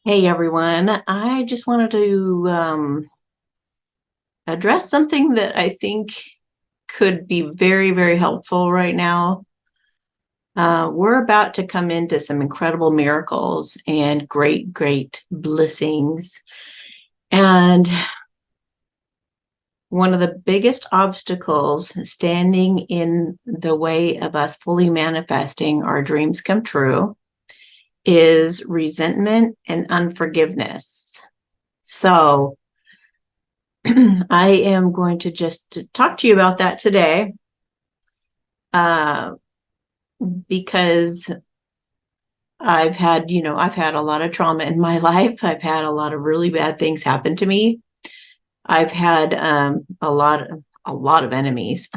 Hey everyone, I just wanted to address something that I think could be very, very helpful right now. We're about to come into some incredible miracles and great, great blessings. And one of the biggest obstacles standing in the way of us fully manifesting our dreams come true is resentment and unforgiveness. So, I am going to just talk to you about that today uh, because I've had a lot of trauma in my life. I've had a lot of really bad things happen to me. I've had a lot of enemies,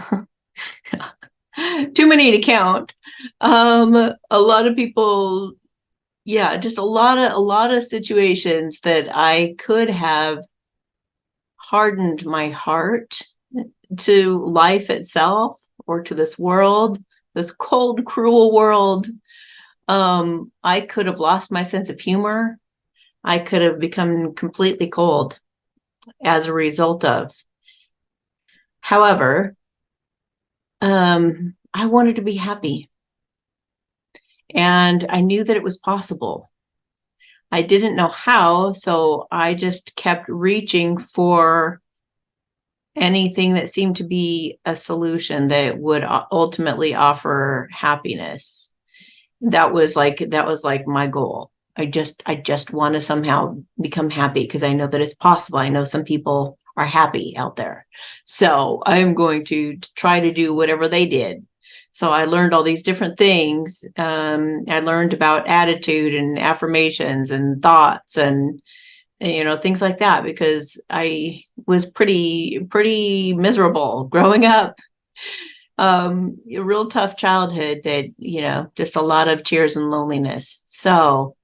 too many to count. A lot of people, yeah, just a lot of situations that I could have hardened my heart to life itself or to this world, this cold, cruel world. I could have lost my sense of humor. I could have become completely cold as a result of. However, I wanted to be happy and I knew that it was possible. I didn't know how, so I just kept reaching for anything that seemed to be a solution that would ultimately offer happiness. That was like my goal. I just want to somehow become happy because I know that it's possible. I know some people are happy out there. So I'm going to try to do whatever they did. So I learned all these different things. I learned about attitude and affirmations and thoughts and things like that because I was pretty miserable growing up. A real tough childhood that, just a lot of tears and loneliness. So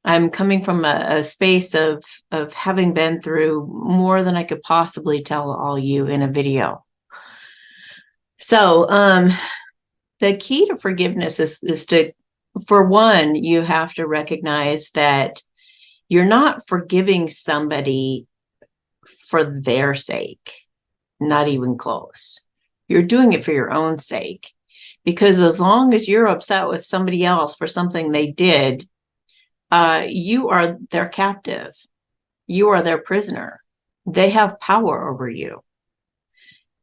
I'm coming from a space of having been through more than I could possibly tell all you in a video. So the key to forgiveness is to, for one, you have to recognize that you're not forgiving somebody for their sake, not even close. You're doing it for your own sake. Because as long as you're upset with somebody else for something they did, you are their captive. You are their prisoner. They have power over you.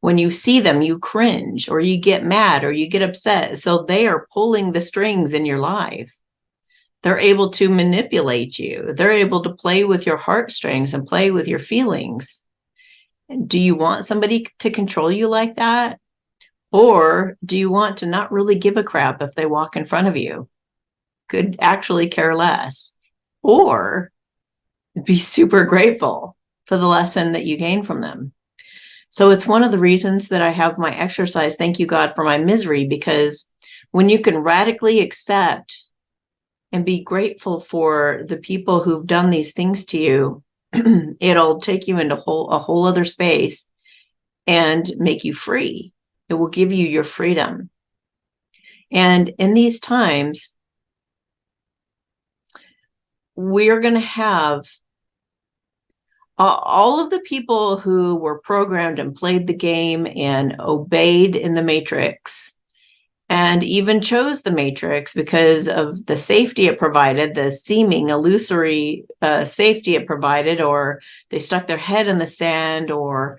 When you see them, you cringe or you get mad or you get upset. So they are pulling the strings in your life. They're able to manipulate you. They're able to play with your heartstrings and play with your feelings. Do you want somebody to control you like that? Or do you want to not really give a crap if they walk in front of you? Could actually care less. Or be super grateful for the lesson that you gain from them. So it's one of the reasons that I have my exercise, thank you, God, for my misery, because when you can radically accept and be grateful for the people who've done these things to you, it'll take you into a whole other space and make you free. It will give you your freedom. And in these times, we're going to have all of the people who were programmed and played the game and obeyed in the matrix and even chose the matrix because of the safety it provided, the seeming illusory safety it provided, or they stuck their head in the sand, or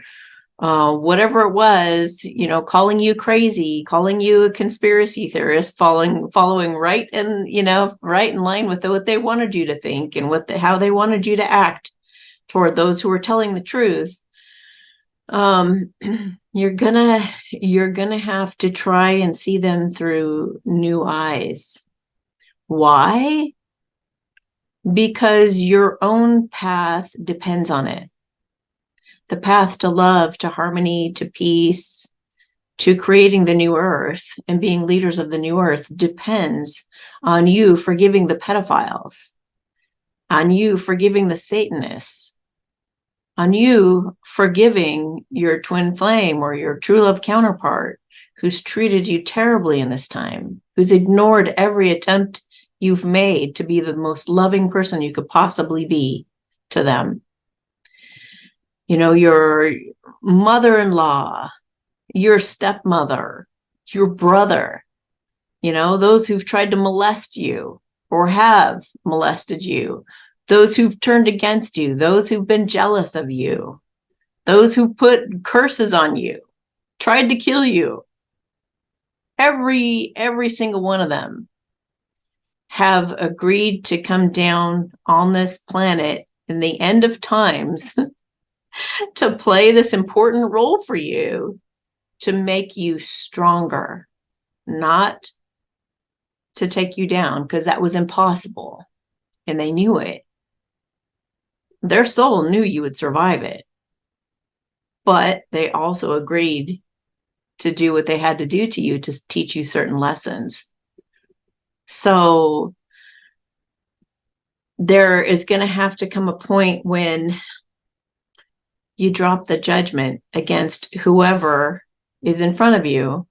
whatever it was, calling you crazy, calling you a conspiracy theorist, following right right in line with what they wanted you to think and how they wanted you to act toward those who were telling the truth. You're gonna have to try and see them through new eyes. Why? Because your own path depends on it. The path to love, to harmony, to peace, to creating the new earth and being leaders of the new earth depends on you forgiving the pedophiles, on you forgiving the Satanists, on you forgiving your twin flame or your true love counterpart who's treated you terribly in this time, who's ignored every attempt you've made to be the most loving person you could possibly be to them. Your mother-in-law, your stepmother, your brother, those who've tried to molest you or have molested you, those who've turned against you, those who've been jealous of you, those who put curses on you, tried to kill you. Every single one of them have agreed to come down on this planet in the end of times to play this important role for you, to make you stronger, not to take you down, because that was impossible. And they knew it. Their soul knew you would survive it. But they also agreed to do what they had to do to you to teach you certain lessons. So there is going to have to come a point when you drop the judgment against whoever is in front of you,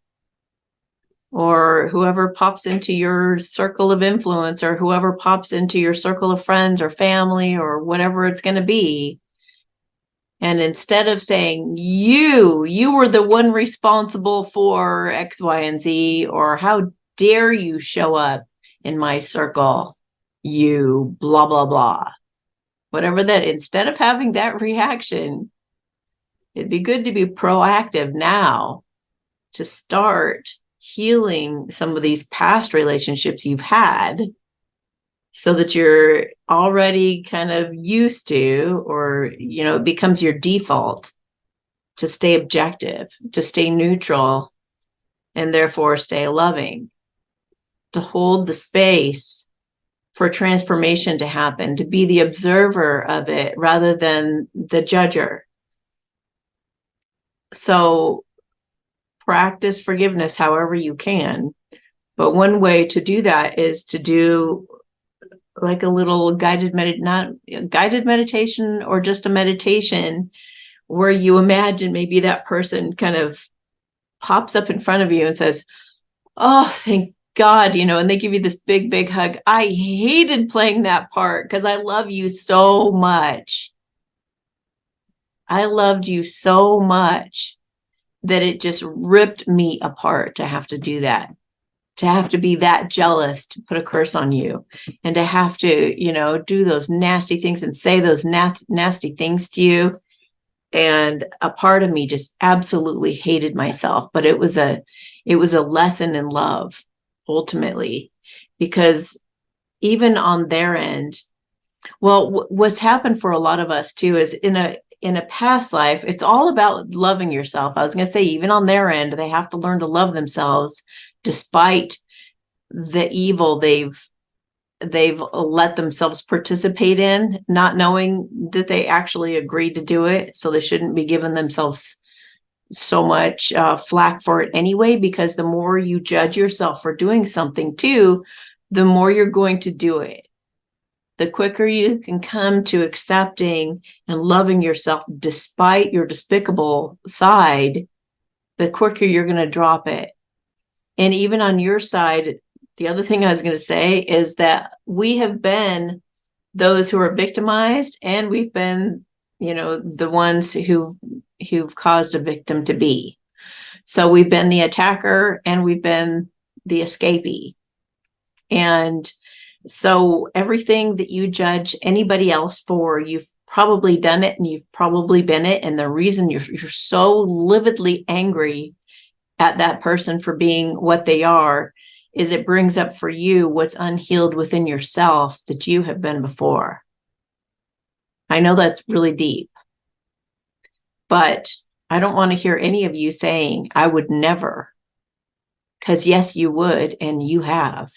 or whoever pops into your circle of influence, or whoever pops into your circle of friends or family or whatever it's going to be. And instead of saying, you were the one responsible for X, Y, and Z, or how dare you show up in my circle, you blah, blah, blah, whatever that, instead of having that reaction, it'd be good to be proactive now to start healing some of these past relationships you've had, so that you're already kind of used to, or, it becomes your default to stay objective, to stay neutral, and therefore stay loving, to hold the space for transformation to happen, to be the observer of it rather than the judger. So practice forgiveness however you can. But one way to do that is to do like a little guided meditation, or just a meditation where you imagine maybe that person kind of pops up in front of you and says, "Oh, thank God," and they give you this big, big hug. "I hated playing that part because I love you so much. I loved you so much that it just ripped me apart to have to do that, to have to be that jealous, to put a curse on you, and to have to, do those nasty things and say those nasty things to you." And a part of me just absolutely hated myself, but it was a lesson in love, ultimately, because even on their end, well, what's happened for a lot of us too is in a past life, it's all about loving yourself. I was going to say, even on their end, they have to learn to love themselves despite the evil they've let themselves participate in, not knowing that they actually agreed to do it. So they shouldn't be giving themselves so much flack for it anyway, because the more you judge yourself for doing something too, the more you're going to do it. The quicker you can come to accepting and loving yourself despite your despicable side, the quicker you're going to drop it. And even on your side, the other thing I was going to say is that we have been those who are victimized, and we've been, the ones who've caused a victim to be. So we've been the attacker and we've been the escapee. And so everything that you judge anybody else for, you've probably done it and you've probably been it. And the reason you're so lividly angry at that person for being what they are is it brings up for you what's unhealed within yourself that you have been before. I know that's really deep, but I don't want to hear any of you saying, "I would never," because yes, you would, and you have.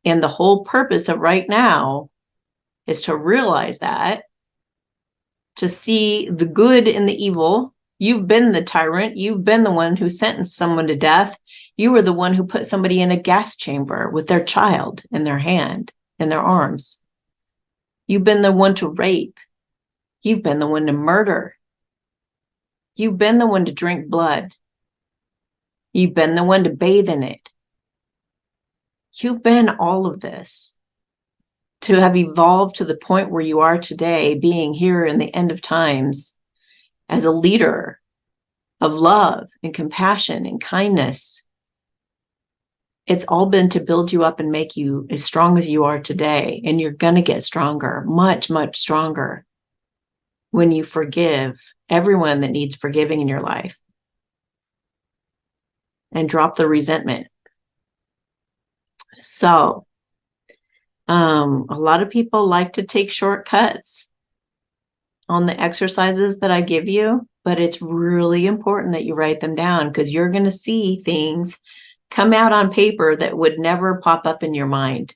And the whole purpose of right now is to realize that, to see the good in the evil. You've been the tyrant. You've been the one who sentenced someone to death. You were the one who put somebody in a gas chamber with their child in their hand, in their arms. You've been the one to rape. You've been the one to murder. You've been the one to drink blood. You've been the one to bathe in it. You've been all of this. To have evolved to the point where you are today, being here in the end of times as a leader of love and compassion and kindness. It's all been to build you up and make you as strong as you are today. And you're going to get stronger, much, much stronger when you forgive everyone that needs forgiving in your life and drop the resentment. So, a lot of people like to take shortcuts on the exercises that I give you, but it's really important that you write them down, because you're going to see things come out on paper that would never pop up in your mind.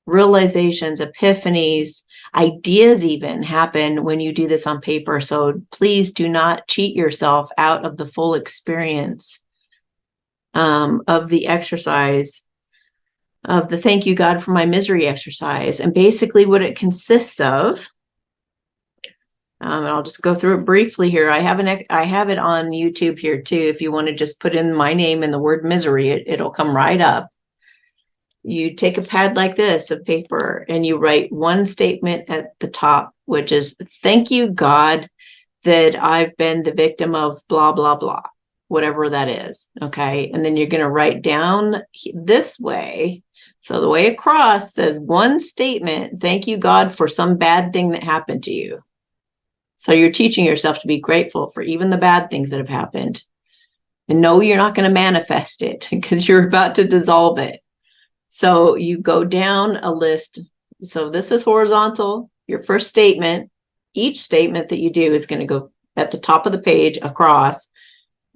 Realizations, epiphanies, ideas even happen when you do this on paper. So please do not cheat yourself out of the full experience of the exercise, of the thank you God for my misery exercise. And basically what it consists of, and I'll just go through it briefly here. I have it on YouTube here too. If you want to just put in my name and the word misery, it'll come right up. You take a pad like this of paper and you write one statement at the top, which is, thank you, God, that I've been the victim of blah, blah, blah, whatever that is. Okay. And then you're going to write down this way. So the way across says one statement, thank you, God, for some bad thing that happened to you. So you're teaching yourself to be grateful for even the bad things that have happened. And no, you're not going to manifest it because you're about to dissolve it. So you go down a list. So this is horizontal, your first statement. Each statement that you do is going to go at the top of the page across.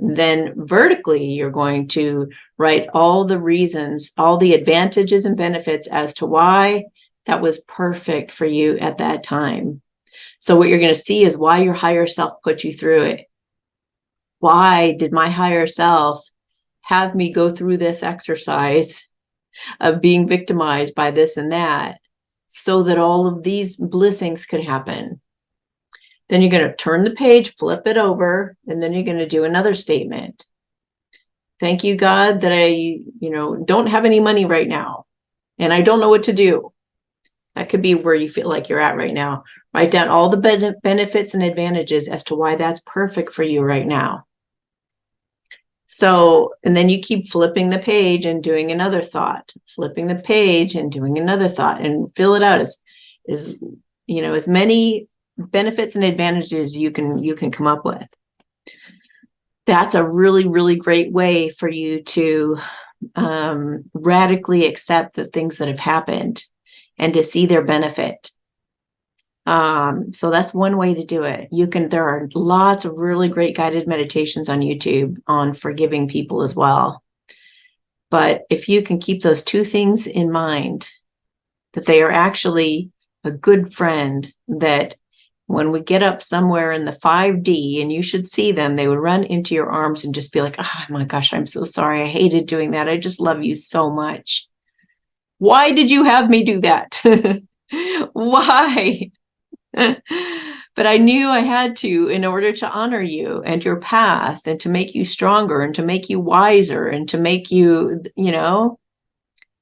Then vertically, you're going to write all the reasons, all the advantages and benefits as to why that was perfect for you at that time. So what you're going to see is why your higher self put you through it. Why did my higher self have me go through this exercise of being victimized by this and that, so that all of these blessings could happen? Then you're going to turn the page, flip it over, and then you're going to do another statement. Thank you, God, that I, don't have any money right now, and I don't know what to do. That could be where you feel like you're at right now. Write down all the benefits and advantages as to why that's perfect for you right now. So, and then you keep flipping the page and doing another thought, flipping the page and doing another thought, and fill it out as many benefits and advantages you can come up with. That's a really, really great way for you to radically accept the things that have happened and to see their benefit. So that's one way to do it. There are lots of really great guided meditations on YouTube on forgiving people as well. But if you can keep those two things in mind, that they are actually a good friend, that when we get up somewhere in the 5D and you should see them, they would run into your arms and just be like, oh my gosh, I'm so sorry. I hated doing that. I just love you so much. Why did you have me do that? Why? But I knew I had to, in order to honor you and your path, and to make you stronger, and to make you wiser, and to make you,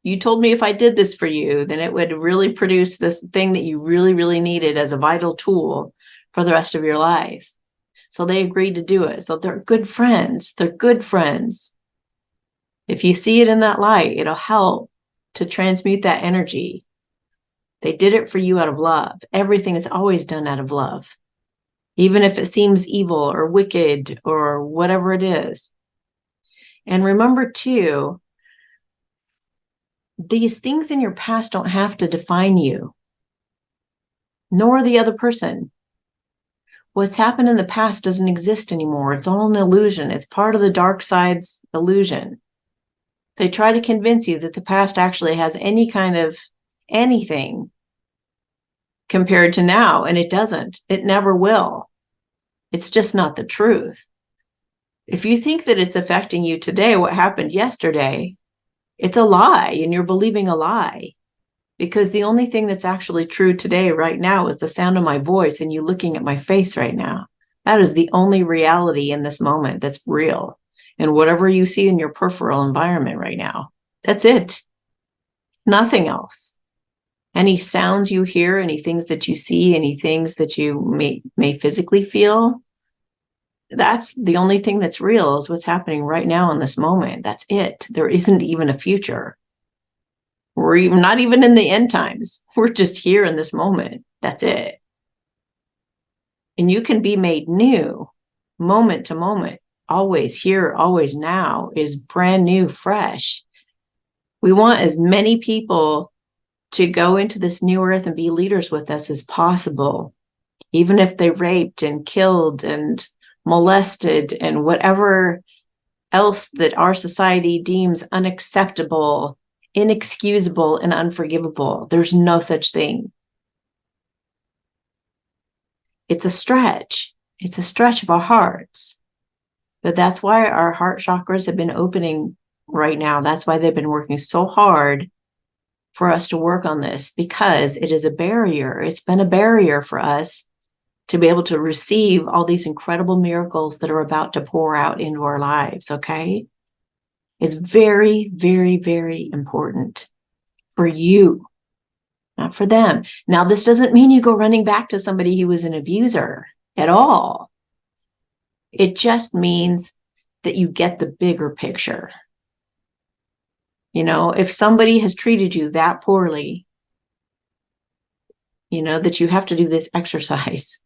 you told me if I did this for you, then it would really produce this thing that you really, really needed as a vital tool for the rest of your life. So they agreed to do it. So they're good friends. They're good friends. If you see it in that light, it'll help to transmute that energy. They did it for you out of love. Everything is always done out of love, even if it seems evil or wicked or whatever it is. And remember too, these things in your past don't have to define you, nor the other person. What's happened in the past doesn't exist anymore. It's all an illusion. It's part of the dark side's illusion. They try to convince you that the past actually has any kind of anything compared to now, and it doesn't. It never will. It's just not the truth. If you think that it's affecting you today, what happened yesterday, it's a lie, and you're believing a lie, because the only thing that's actually true today, right now, is the sound of my voice and you looking at my face right now. That is the only reality in this moment that's real. And whatever you see in your peripheral environment right now, that's it. Nothing else. Any sounds you hear, any things that you see, any things that you may physically feel, that's the only thing that's real, is what's happening right now in this moment. That's it. There isn't even a future. We're even not even in the end times. We're just here in this moment. That's it. And you can be made new moment to moment. Always here, always now is brand new, fresh. We want as many people to go into this new earth and be leaders with us as possible, even if they raped and killed and molested and whatever else that our society deems unacceptable, inexcusable, and unforgivable. There's no such thing. It's a stretch. It's a stretch of our hearts. But that's why our heart chakras have been opening right now. That's why they've been working so hard for us to work on this, because it is a barrier. It's been a barrier for us to be able to receive all these incredible miracles that are about to pour out into our lives, okay? It's very, very, very important for you, not for them. Now, this doesn't mean you go running back to somebody who was an abuser at all. It just means that you get the bigger picture. You know, if somebody has treated you that poorly, you know, that you have to do this exercise,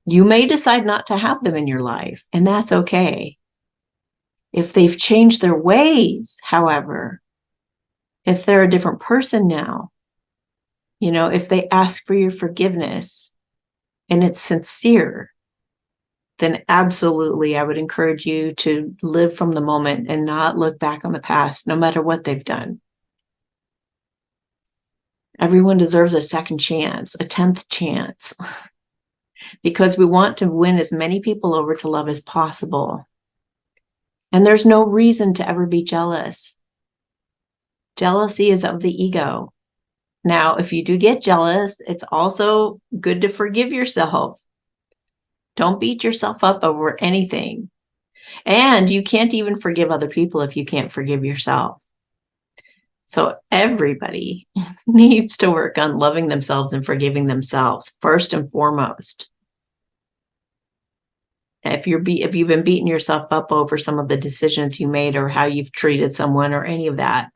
you may decide not to have them in your life, and that's okay. If they've changed their ways, however, if they're a different person now, you know, if they ask for your forgiveness and it's sincere, then absolutely I would encourage you to live from the moment and not look back on the past, no matter what they've done. Everyone deserves a second chance, a 10th chance, because we want to win as many people over to love as possible. And there's no reason to ever be jealous. Jealousy is of the ego. Now, if you do get jealous, it's also good to forgive yourself. Don't beat yourself up over anything. And you can't even forgive other people if you can't forgive yourself. So everybody needs to work on loving themselves and forgiving themselves first and foremost. If you've been beating yourself up over some of the decisions you made or how you've treated someone or any of that.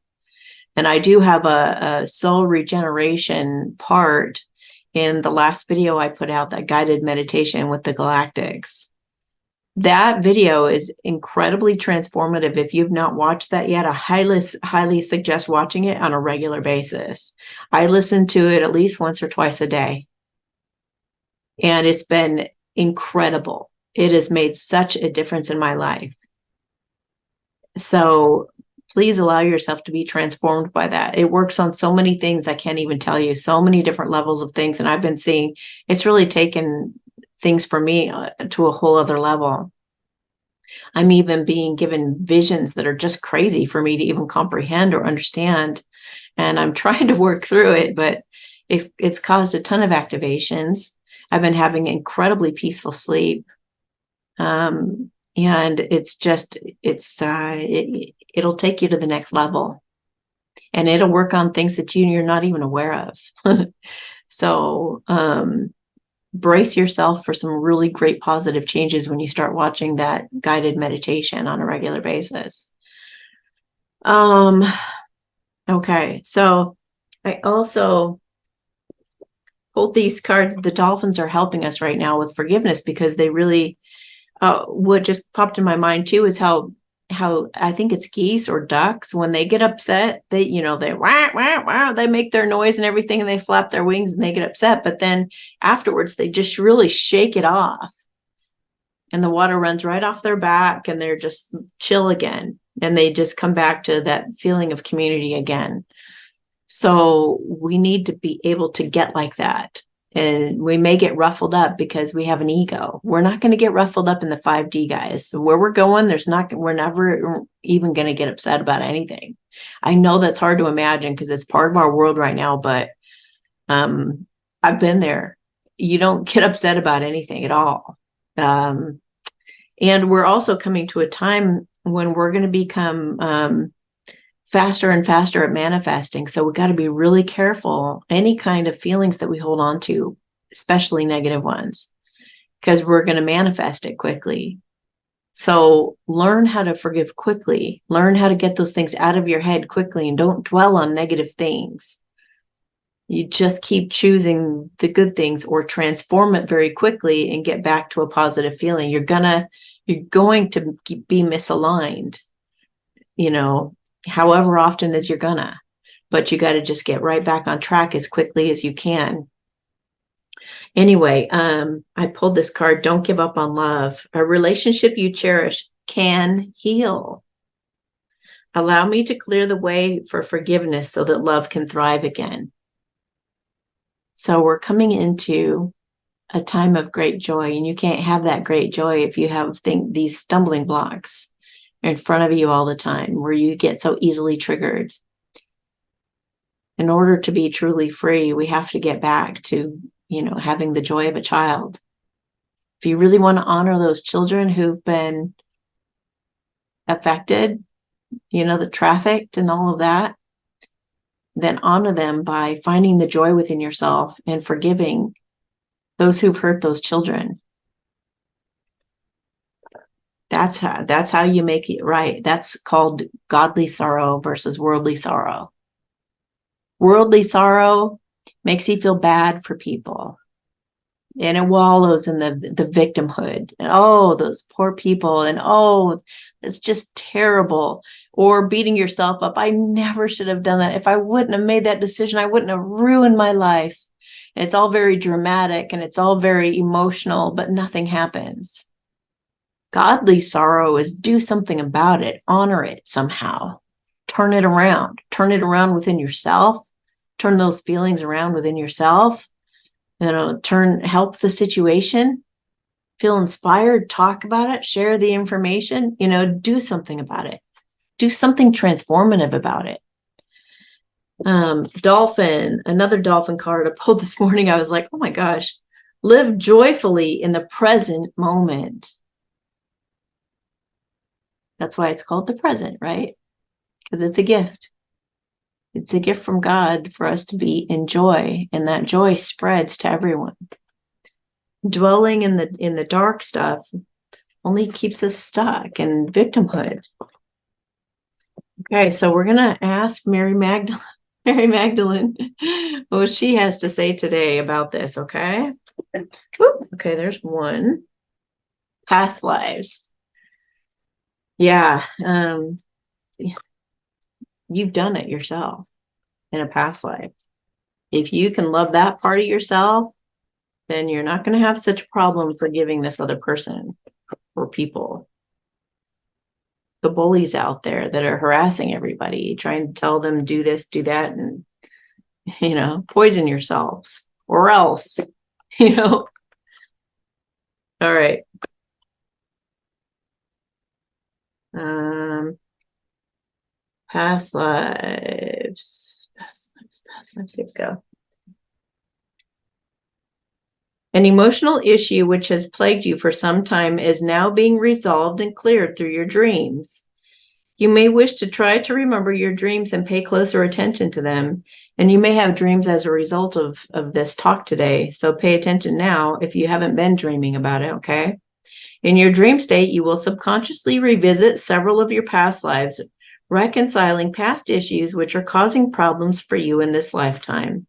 And I do have a soul regeneration part in the last video I put out, that guided meditation with the galactics. That video is incredibly transformative. If you've not watched that yet, I highly suggest watching it on a regular basis. I listen to it at least once or twice a day. And it's been incredible. It has made such a difference in my life. So please allow yourself to be transformed by that. It works on so many things. I can't even tell you, so many different levels of things. And I've been seeing it's really taken things for me to a whole other level. I'm even being given visions that are just crazy for me to even comprehend or understand. And I'm trying to work through it, but it's caused a ton of activations. I've been having incredibly peaceful sleep. And it's just, it'll take you to the next level, and it'll work on things that you're not even aware of. So, brace yourself for some really great positive changes when you start watching that guided meditation on a regular basis. Okay. So I also pulled these cards. The dolphins are helping us right now with forgiveness, because they really, what just popped in my mind too is how I think it's geese or ducks, when they get upset, they, they wah, wah, wah, they make their noise and everything, and they flap their wings and they get upset, but then afterwards they just really shake it off, and the water runs right off their back, and they're just chill again, and they just come back to that feeling of community again. So we need to be able to get like that. And we may get ruffled up because we have an ego. We're not going to get ruffled up in the 5D, guys. So where we're going, we're never even going to get upset about anything. I know that's hard to imagine because it's part of our world right now, but I've been there. You don't get upset about anything at all. And we're also coming to a time when we're going to become faster and faster at manifesting. So we got to be really careful. Any kind of feelings that we hold on to, especially negative ones, because we're going to manifest it quickly. So learn how to forgive quickly. Learn how to get those things out of your head quickly, and don't dwell on negative things. You just keep choosing the good things, or transform it very quickly and get back to a positive feeling. You're going to be misaligned, however often as you're gonna, but you got to just get right back on track as quickly as you can. Anyway, I pulled this card. Don't give up on love. A relationship you cherish can heal. Allow me to clear the way for forgiveness so that love can thrive again. So we're coming into a time of great joy, and you can't have that great joy if you have these stumbling blocks in front of you all the time, where you get so easily triggered. In order to be truly free, we have to get back to, having the joy of a child. If you really want to honor those children who've been affected, the trafficked and all of that, then honor them by finding the joy within yourself and forgiving those who've hurt those children. That's how you make it right. That's called godly sorrow versus worldly sorrow. Worldly sorrow makes you feel bad for people, and it wallows in the victimhood. And oh, those poor people, and oh, it's just terrible. Or beating yourself up. I never should have done that. If I wouldn't have made that decision, I wouldn't have ruined my life. And it's all very dramatic and it's all very emotional, but nothing happens. Godly sorrow is do something about it, honor it somehow, turn it around within yourself, turn those feelings around within yourself, help the situation, feel inspired, talk about it, share the information, do something about it, do something transformative about it. Dolphin, another dolphin card I pulled this morning. I was like, oh my gosh, live joyfully in the present moment. That's why it's called the present, right? Because it's a gift. It's a gift from God for us to be in joy, and that joy spreads to everyone. Dwelling in the dark stuff only keeps us stuck in victimhood. Okay, so we're gonna ask Mary Magdalene what she has to say today about this. Okay. Okay, there's one. Past lives. Yeah. You've done it yourself in a past life. If you can love that part of yourself, then you're not going to have such a problem forgiving this other person or people. The bullies out there that are harassing everybody, trying to tell them do this, do that, and poison yourselves or else, All right. Past lives. Here we go. An emotional issue which has plagued you for some time is now being resolved and cleared through your dreams. You may wish to try to remember your dreams and pay closer attention to them. And you may have dreams as a result of this talk today. So pay attention now if you haven't been dreaming about it, okay? In your dream state, you will subconsciously revisit several of your past lives, reconciling past issues which are causing problems for you in this lifetime.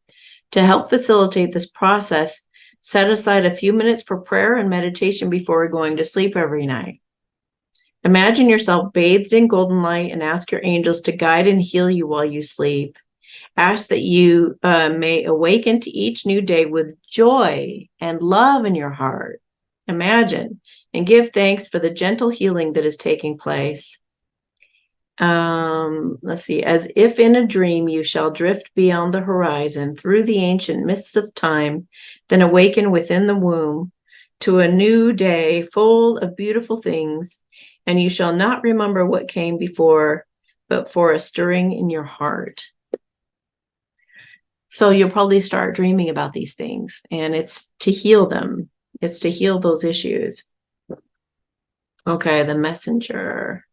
To help facilitate this process, set aside a few minutes for prayer and meditation before going to sleep every night. Imagine yourself bathed in golden light and ask your angels to guide and heal you while you sleep. Ask that you may awaken to each new day with joy and love in your heart. Imagine and give thanks for the gentle healing that is taking place. Let's see. As if in a dream, you shall drift beyond the horizon through the ancient mists of time, then awaken within the womb to a new day full of beautiful things. And you shall not remember what came before, but for a stirring in your heart. So you'll probably start dreaming about these things, and it's to heal them. It's to heal those issues. Okay, the messenger.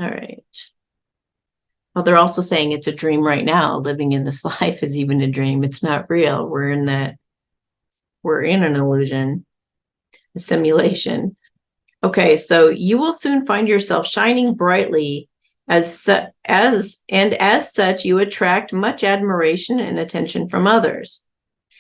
All right. Well, they're also saying it's a dream right now. Living in this life is even a dream. It's not real. We're in an illusion, a simulation. Okay, so you will soon find yourself shining brightly as such you attract much admiration and attention from others.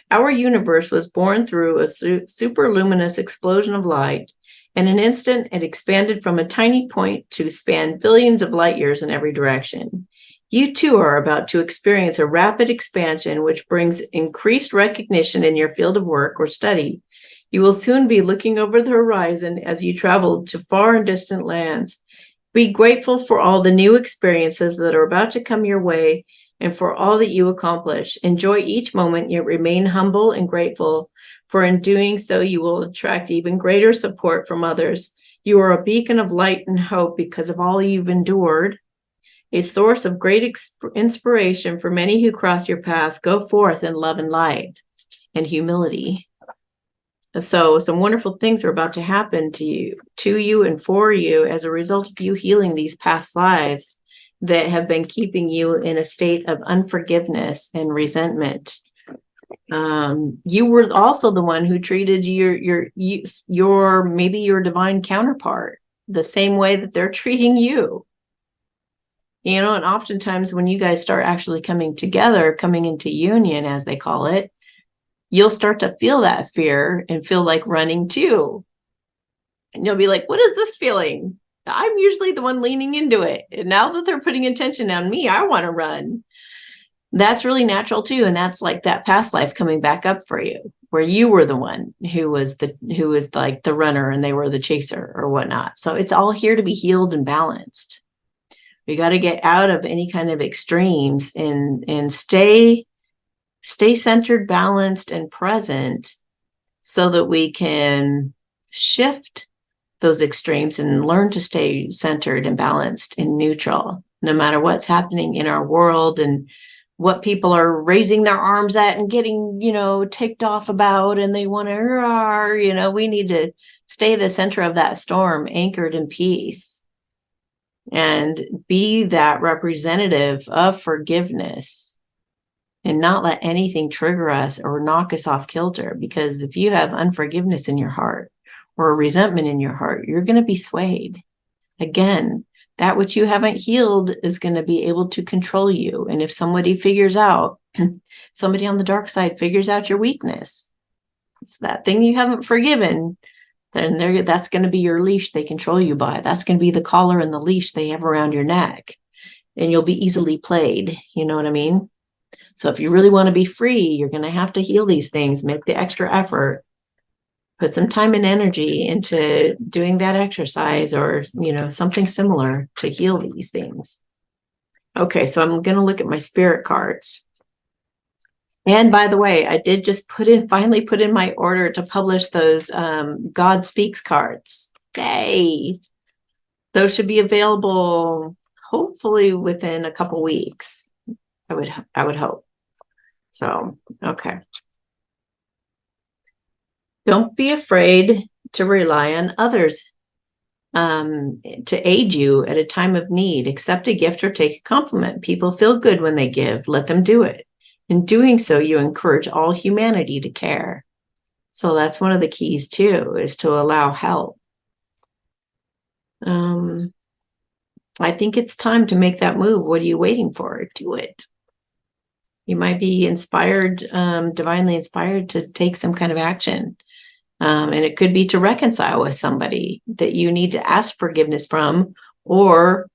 Our universe was born through a superluminous explosion of light. In an instant, it expanded from a tiny point to span billions of light years in every direction. You too are about to experience a rapid expansion which brings increased recognition in your field of work or study. You will soon be looking over the horizon as you travel to far and distant lands. Be grateful for all the new experiences that are about to come your way and for all that you accomplish. Enjoy each moment, yet remain humble and grateful, for in doing so, you will attract even greater support from others. You are a beacon of light and hope because of all you've endured, a source of great inspiration for many who cross your path. Go forth in love and light and humility. So some wonderful things are about to happen to you and for you as a result of you healing these past lives that have been keeping you in a state of unforgiveness and resentment. You were also the one who treated your maybe your divine counterpart the same way that they're treating you. You know, and oftentimes when you guys start actually coming together, coming into union, as they call it, you'll start to feel that fear and feel like running too. And you'll be like, what is this feeling? I'm usually the one leaning into it. And now that they're putting attention on me, I want to run. That's really natural too. And that's like that past life coming back up for you, where you were the one who was like the runner and they were the chaser or whatnot. So it's all here to be healed and balanced. We got to get out of any kind of extremes and stay centered, balanced, and present so that we can shift those extremes and learn to stay centered and balanced and neutral, no matter what's happening in our world and what people are raising their arms at and getting, ticked off about, and they want to, we need to stay the center of that storm, anchored in peace, and be that representative of forgiveness and not let anything trigger us or knock us off kilter. Because if you have unforgiveness in your heart or resentment in your heart, you're going to be swayed. Again, that which you haven't healed is going to be able to control you. And if somebody somebody on the dark side figures out your weakness, it's that thing you haven't forgiven, then that's going to be your leash they control you by. That's going to be the collar and the leash they have around your neck. And you'll be easily played. You know what I mean? So if you really want to be free, you're going to have to heal these things, make the extra effort, put some time and energy into doing that exercise or, something similar to heal these things. Okay, so I'm going to look at my spirit cards. And by the way, I did just finally put in my order to publish those God Speaks cards. Yay! Those should be available hopefully within a couple weeks. I would hope. So, okay. Don't be afraid to rely on others to aid you at a time of need. Accept a gift or take a compliment. People feel good when they give. Let them do it. In doing so, you encourage all humanity to care. So that's one of the keys too, is to allow help. I think it's time to make that move. What are you waiting for? Do it. You might be inspired, divinely inspired to take some kind of action. And it could be to reconcile with somebody that you need to ask forgiveness from, or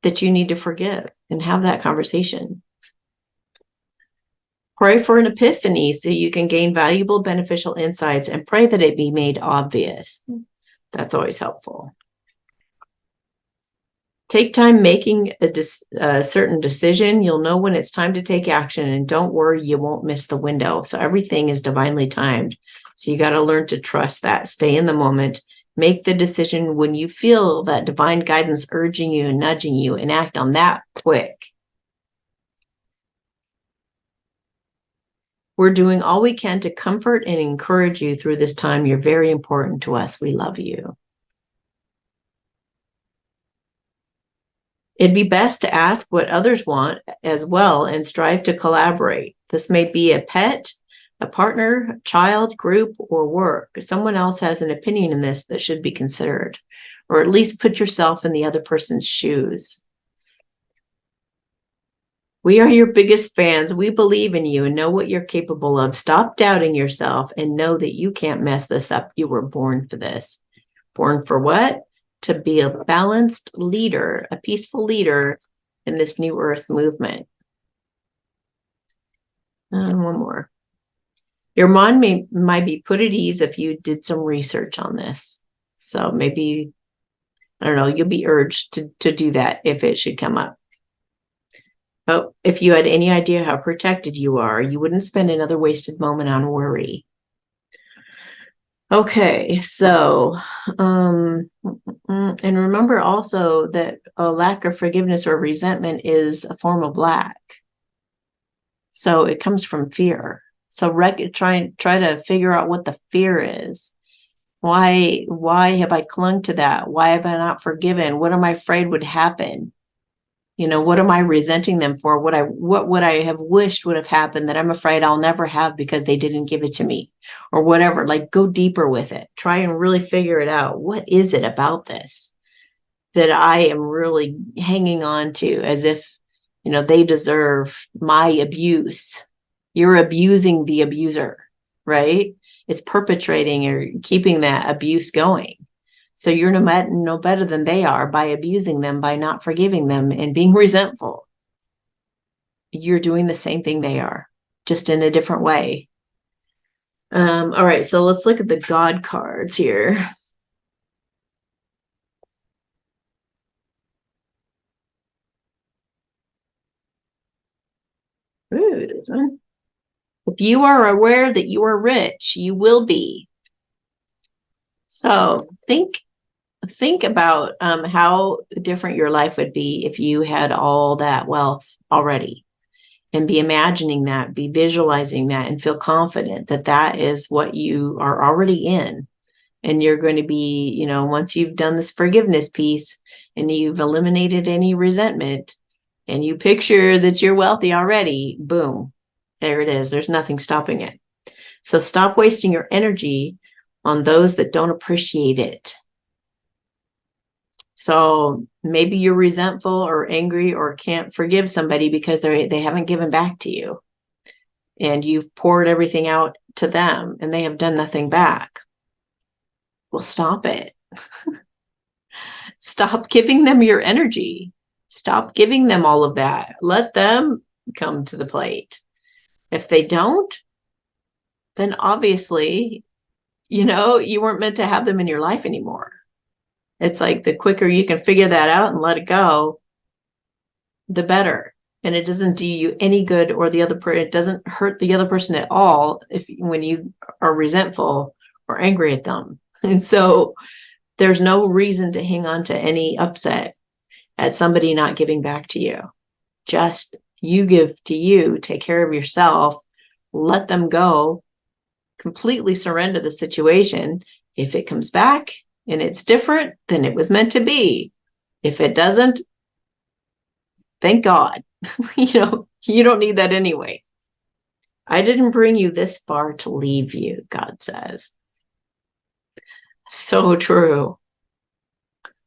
that you need to forgive and have that conversation. Pray for an epiphany so you can gain valuable, beneficial insights, and pray that it be made obvious. That's always helpful. Take time making a certain decision. You'll know when it's time to take action, and don't worry, you won't miss the window. So everything is divinely timed. So you got to learn to trust that, stay in the moment, make the decision when you feel that divine guidance urging you and nudging you, and act on that quick. We're doing all we can to comfort and encourage you through this time. You're very important to us. We love you. It'd be best to ask what others want as well and strive to collaborate. This may be a pet, a partner, child, group, or work. Someone else has an opinion in this that should be considered, or at least put yourself in the other person's shoes. We are your biggest fans. We believe in you and know what you're capable of. Stop doubting yourself and know that you can't mess this up. You were born for this. Born for what? To be a balanced leader, a peaceful leader in this new earth movement. And one more. Your mind might be put at ease if you did some research on this. So maybe, I don't know, you'll be urged to do that if it should come up. Oh, if you had any idea how protected you are, you wouldn't spend another wasted moment on worry. Okay, so, and remember also that a lack of forgiveness or resentment is a form of lack. So it comes from fear. So try to figure out what the fear is. Why have I clung to that? Why have I not forgiven? What am I afraid would happen? What am I resenting them for? What would I have wished would have happened that I'm afraid I'll never have because they didn't give it to me, or whatever. Like, go deeper with it. Try and really figure it out. What is it about this that I am really hanging on to as if, they deserve my abuse? You're abusing the abuser, right? It's perpetrating or keeping that abuse going. So you're no better than they are by abusing them, by not forgiving them and being resentful. You're doing the same thing they are, just in a different way. All right, so let's look at the God cards here. Ooh, this one. If you are aware that you are rich, you will be. So think about how different your life would be if you had all that wealth already, and be imagining that, be visualizing that, and feel confident that that is what you are already in. And you're going to be, once you've done this forgiveness piece and you've eliminated any resentment and you picture that you're wealthy already, boom, there it is. There's nothing stopping it. So stop wasting your energy on those that don't appreciate it. So maybe you're resentful or angry or can't forgive somebody because they haven't given back to you, and you've poured everything out to them and they have done nothing back. Well, stop it. Stop giving them your energy. Stop giving them all of that. Let them come to the plate. If they don't, then obviously, you weren't meant to have them in your life anymore. It's like the quicker you can figure that out and let it go, the better. And it doesn't do you any good, or it doesn't hurt the other person at all when you are resentful or angry at them. And so there's no reason to hang on to any upset at somebody not giving back to you. Just you give to you, take care of yourself, let them go, completely surrender the situation. If it comes back and it's different, then it was meant to be. If it doesn't, thank God. You don't need that anyway. I didn't bring you this far to leave you, God says. So true.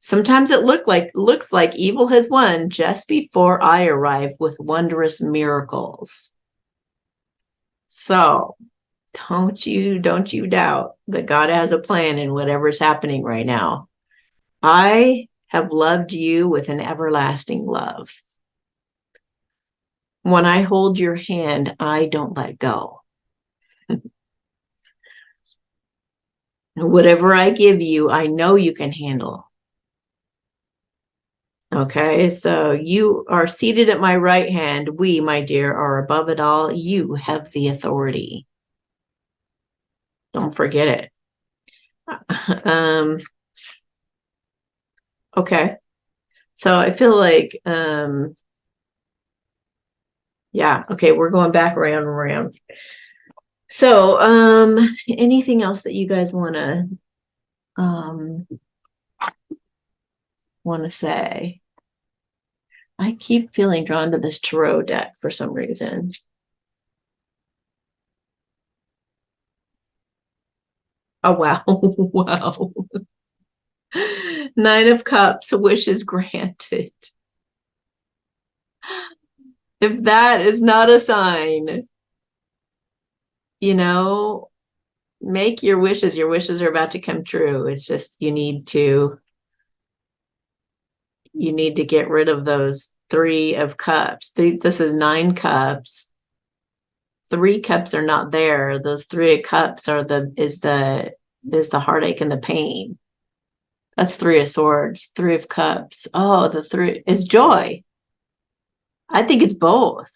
Sometimes it looks like evil has won just before I arrive with wondrous miracles. So don't you doubt that God has a plan in whatever's happening right now. I have loved you with an everlasting love. When I hold your hand, I don't let go. Whatever I give you, I know you can handle. Okay, so you are seated at my right hand. We, my dear, are above it all. You have the authority. Don't forget it. Okay, so I feel like, yeah, okay, we're going back around and around. So, anything else that you guys want to say? I keep feeling drawn to this tarot deck for some reason. Oh, wow. Wow. Nine of Cups, wishes granted. If that is not a sign, make your wishes. Your wishes are about to come true. It's just you need to get rid of those Three of Cups. This is 9 cups. 3 cups are not there. Those 3 of Cups are is the heartache and the pain. That's 3 of Swords. 3 of Cups. Oh, the 3 is joy. I think it's both.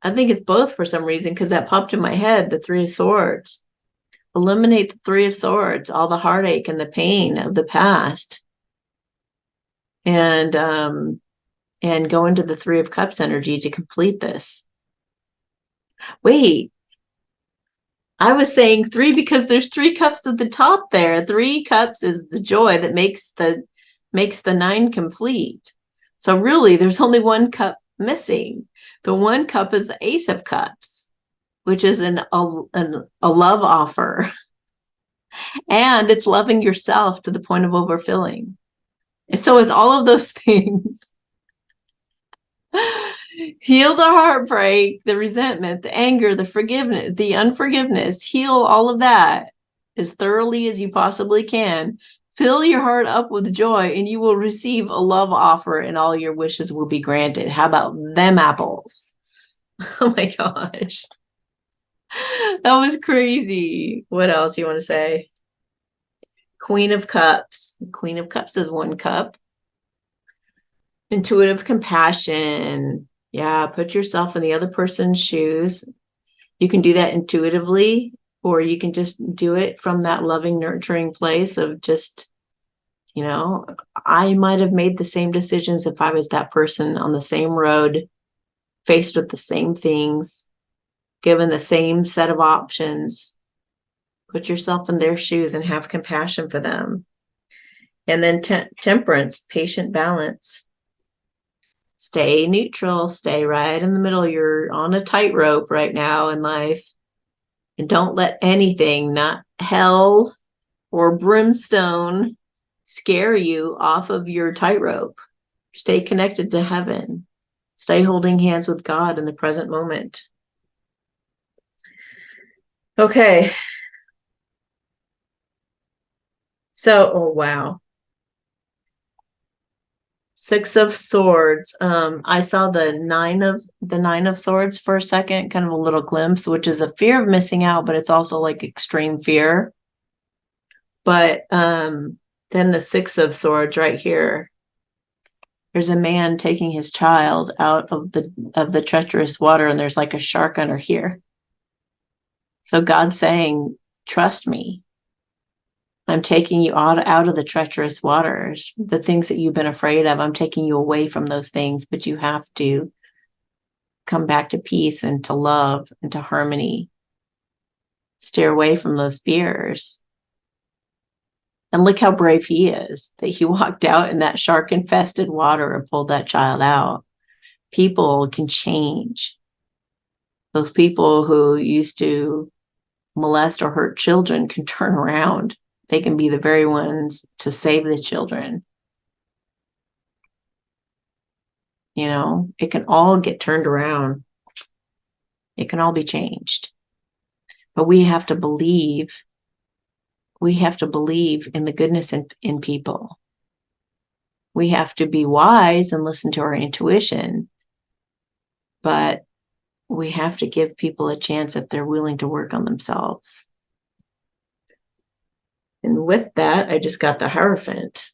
I think it's both for some reason, because that popped in my head, the 3 of Swords. Eliminate the 3 of Swords, all the heartache and the pain of the past. And go into the 3 of Cups energy to complete this. Wait, I was saying 3 because there's 3 cups at the top there. 3 cups is the joy that makes the 9 complete. So really, there's only 1 cup missing. The 1 cup is the Ace of Cups, which is a love offer. And it's loving yourself to the point of overfilling. And so is all of those things. Heal the heartbreak, the resentment, the anger, the forgiveness, the unforgiveness. Heal all of that as thoroughly as you possibly can. Fill your heart up with joy, and you will receive a love offer, and all your wishes will be granted. How about them apples? Oh my gosh. That was crazy. What else you want to say? Queen of Cups. Queen of Cups is 1 cup. Intuitive compassion. Yeah, put yourself in the other person's shoes. You can do that intuitively, or you can just do it from that loving, nurturing place of just, I might have made the same decisions if I was that person on the same road, faced with the same things, given the same set of options. Put yourself in their shoes and have compassion for them. And then temperance, patient balance. Stay neutral, stay right in the middle. You're on a tightrope right now in life. And don't let anything, not hell or brimstone, scare you off of your tightrope. Stay connected to heaven. Stay holding hands with God in the present moment. Okay. So, oh wow. 6 of Swords. I saw the 9 of Swords for a second, kind of a little glimpse, which is a fear of missing out, but it's also like extreme fear. But then the 6 of Swords right here. There's a man taking his child out of the treacherous water, and there's like a shark under here. So God's saying, trust me. I'm taking you out of the treacherous waters, the things that you've been afraid of. I'm taking you away from those things, but you have to come back to peace and to love and to harmony. Steer away from those fears. And look how brave he is, that he walked out in that shark-infested water and pulled that child out. People can change. Those people who used to molest or hurt children can turn around. They can be the very ones to save the children. It can all get turned around. It can all be changed. But we have to believe. We have to believe in the goodness in people. We have to be wise and listen to our intuition. But we have to give people a chance if they're willing to work on themselves. And with that, I just got the Hierophant,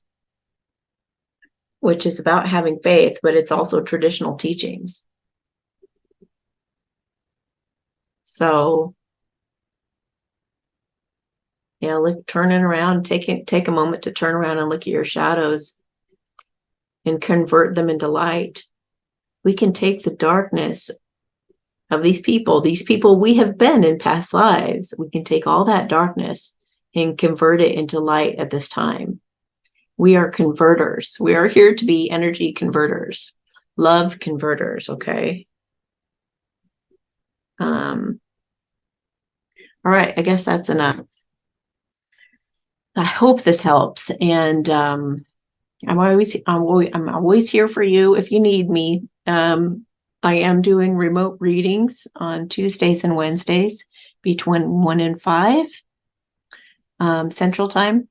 which is about having faith, but it's also traditional teachings. So, yeah, turning around, take a moment to turn around and look at your shadows and convert them into light. We can take the darkness of these people we have been in past lives. We can take all that darkness and convert it into light at this time. We are converters. We are here to be energy converters, love converters. Okay. All right. I guess that's enough. I hope this helps. And I'm always here for you if you need me. I am doing remote readings on Tuesdays and Wednesdays between 1 and 5 Central Time.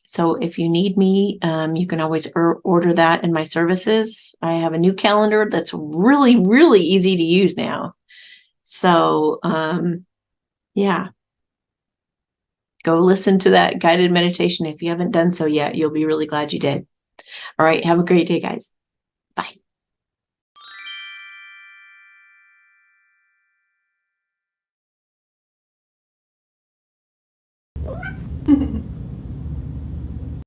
So if you need me, you can always order that in my services. I have a new calendar that's really, really easy to use now. So yeah, go listen to that guided meditation. If you haven't done so yet, you'll be really glad you did. All right. Have a great day, guys. Bye.